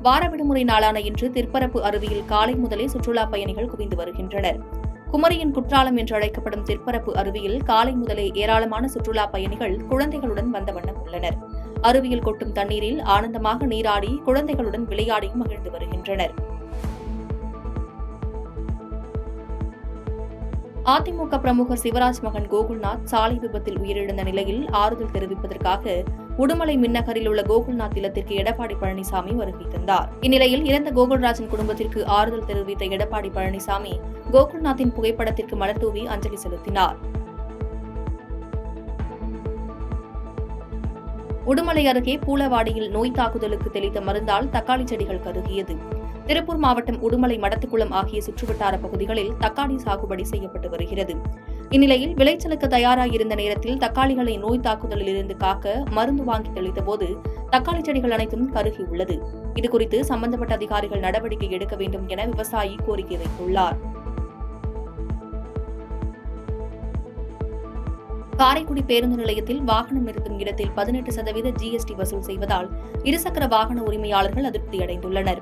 வார விடுமுறை நாளான இன்று திற்பரப்பு அருவியில் காலை முதலே சுற்றுலாப் பயணிகள் குவிந்து வருகின்றனர். குமரியின் குற்றாலம் என்று அழைக்கப்படும் திற்பரப்பு அருவியில் காலை முதலே ஏராளமான சுற்றுலாப் பயணிகள் குழந்தைகளுடன் வந்த வண்ணம் உள்ளனர். அருவியில் கொட்டும் தண்ணீரில் ஆனந்தமாக நீராடி குழந்தைகளுடன் விளையாடியும் மகிழ்ந்து வருகின்றனர். அதிமுக பிரமுகர் சிவராஜ் மகன் கோகுல்நாத் சாலை விபத்தில் உயிரிழந்த நிலையில் ஆறுதல் தெரிவிப்பதற்காக உடுமலை மின்னகரில் உள்ள கோகுல்நாத் இல்லத்திற்கு எடப்பாடி பழனிசாமி வருகை தந்தார். இந்நிலையில் இறந்த கோகுல்ராஜின் குடும்பத்திற்கு ஆறுதல் தெரிவித்த எடப்பாடி பழனிசாமி கோகுல்நாத்தின் புகைப்படத்திற்கு மலர் தூவி அஞ்சலி செலுத்தினார். உடுமலை அருகே பூலவாடியில் நோய் தாக்குதலுக்கு தெளித்த மருந்தால் தக்காளி செடிகள் கருகியது. திருப்பூர் மாவட்டம் உடுமலை மடத்துக்குளம் ஆகிய சுற்றுவட்டார பகுதிகளில் தக்காளி சாகுபடி செய்யப்பட்டு வருகிறது. இந்நிலையில் விளைச்சலுக்கு தயாராகியிருந்த நேரத்தில் தக்காளிகளை நோய் தாக்குதலில் இருந்து காக்க மருந்து வாங்கி தெளித்தபோது தக்காளி செடிகள் அனைத்தும் கருகியுள்ளது. இதுகுறித்து சம்பந்தப்பட்ட அதிகாரிகள் நடவடிக்கை எடுக்க வேண்டும் என விவசாயி கோரிக்கை வைத்துள்ளார். காரைக்குடி பேருந்து நிலையத்தில் வாகனம் நிறுத்தும் இடத்தில் 18% GST வசூல் செய்வதால் இருசக்கர வாகன உரிமையாளர்கள் அதிருப்தி அடைந்துள்ளனர்.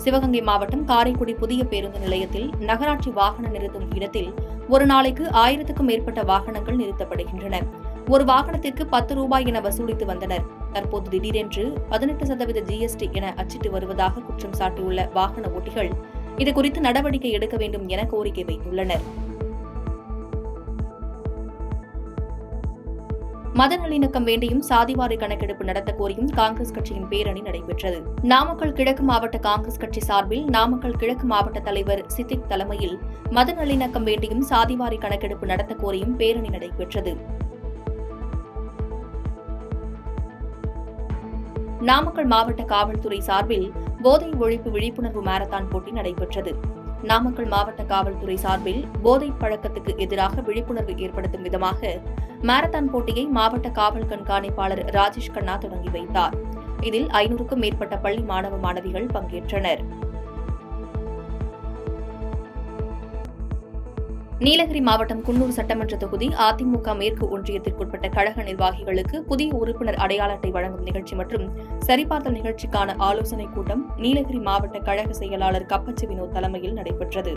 சிவகங்கை மாவட்டம் காரைக்குடி புதிய பேருந்து நிலையத்தில் நகராட்சி வாகன நிறுத்தும் இடத்தில் ஒரு நாளைக்கு 1000க்கும் மேற்பட்ட வாகனங்கள் நிறுத்தப்படுகின்றன. ஒரு வாகனத்திற்கு 10 ரூபாய் என வசூலித்து வந்தனர். தற்போது திடீரென்று 18% GST என அச்சிட்டு வருவதாக குற்றம் சாட்டியுள்ள வாகன ஓட்டிகள் இதுகுறித்து நடவடிக்கை எடுக்க வேண்டும் என கோரிக்கை வைத்துள்ளனர். மத நல்லிணக்கம் வேண்டியும் சாதிவாரி கணக்கெடுப்பு நடத்த கோரியும் காங்கிரஸ் கட்சியின் பேரணி நடைபெற்றது. நாமக்கல் கிழக்கு மாவட்ட காங்கிரஸ் கட்சி சார்பில் நாமக்கல் கிழக்கு மாவட்ட தலைவர் சித்திக் தலைமையில் மத நல்லிணக்கம் வேண்டியும் சாதிவாரி கணக்கெடுப்பு நடத்த கோரியும் பேரணி நடைபெற்றது. நாமக்கல் மாவட்ட காவல்துறை சார்பில் போதை ஒழிப்பு விழிப்புணர்வு மாரத்தான் போட்டி நடைபெற்றது. நாமக்கல் மாவட்ட காவல்துறை சார்பில் போதை பழக்கத்துக்கு எதிராக விழிப்புணர்வு ஏற்படுத்தும் விதமாக மாரத்தான் போட்டியை மாவட்ட காவல் கண்காணிப்பாளர் ராஜேஷ் கண்ணா தொடங்கி வைத்தார். இதில் 500க்கும் மேற்பட்ட பள்ளி மாணவ மாணவிகள் பங்கேற்றனர். நீலகிரி மாவட்டம் குன்னூர் சட்டமன்ற தொகுதி அதிமுக மேற்கு ஒன்றியத்திற்குட்பட்ட கழக நிர்வாகிகளுக்கு புதிய உறுப்பினர் அடையாள அட்டை வழங்கும் நிகழ்ச்சி மற்றும் சரிபார்த்தல் நிகழ்ச்சிக்கான ஆலோசனைக் கூட்டம் நீலகிரி மாவட்ட கழக செயலாளர் கப்பச்சி வினோத் தலைமையில் நடைபெற்றது.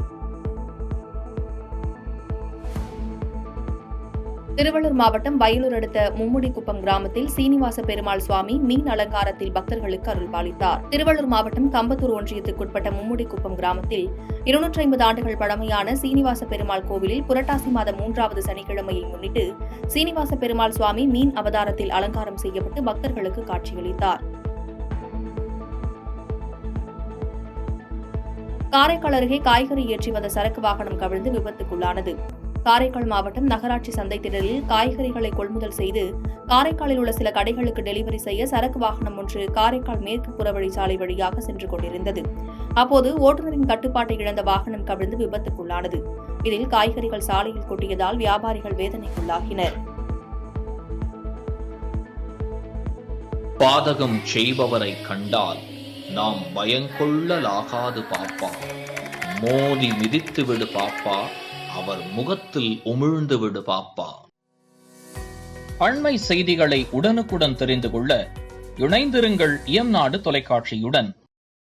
திருவள்ளூர் மாவட்டம் வயலூர் அடுத்த மும்முடிக்குப்பம் கிராமத்தில் சீனிவாச பெருமாள் சுவாமி மீன் அலங்காரத்தில் பக்தர்களுக்கு அருள்பாலித்தார். திருவள்ளூர் மாவட்டம் கம்பத்தூர் ஒன்றியத்திற்குட்பட்ட மும்முடிக்குப்பம் கிராமத்தில் 250 ஆண்டுகள் பழமையான சீனிவாச பெருமாள் கோவிலில் புரட்டாசி மாதம் 3வது சனிக்கிழமையை முன்னிட்டு சீனிவாச பெருமாள் சுவாமி மீன் அவதாரத்தில் அலங்காரம் செய்யப்பட்டு பக்தர்களுக்கு காட்சியளித்தார். காரைக்கால் அருகே காய்கறி ஏற்றி வந்த சரக்கு வாகனம் கவிழ்ந்து விபத்துக்குள்ளானது. காரைக்கால் மாவட்டம் நகராட்சி சந்தை திடலில் காய்கறிகளை கொள்முதல் செய்து காரைக்காலில் உள்ள சில கடைகளுக்கு டெலிவரி செய்ய சரக்கு வாகனம் ஒன்று காரைக்கால் மேற்கு புறவழிச்சாலை வழியாக சென்று கொண்டிருந்தது. அப்போது ஓட்டுநரின் கட்டுப்பாட்டை இழந்த வாகனம் கவிழ்ந்து விபத்துக்குள்ளானது. இதில் காய்கறிகள் சாலையில் கொட்டியதால் வியாபாரிகள் வேதனைக்குள்ளாகினர். பாதகம் செய்பவரை கண்டால் நாம் பயங்கொள்ளலாகாது பாப்பா, மோதி மிதித்து விடு பாப்பா, அவர் முகத்தில் உமிழ்ந்து விடு பாப்பா. அண்மை செய்திகளை உடனுக்குடன் தெரிந்து கொள்ள இணைந்திருங்கள் இயம்நாடு தொலைக்காட்சியுடன்.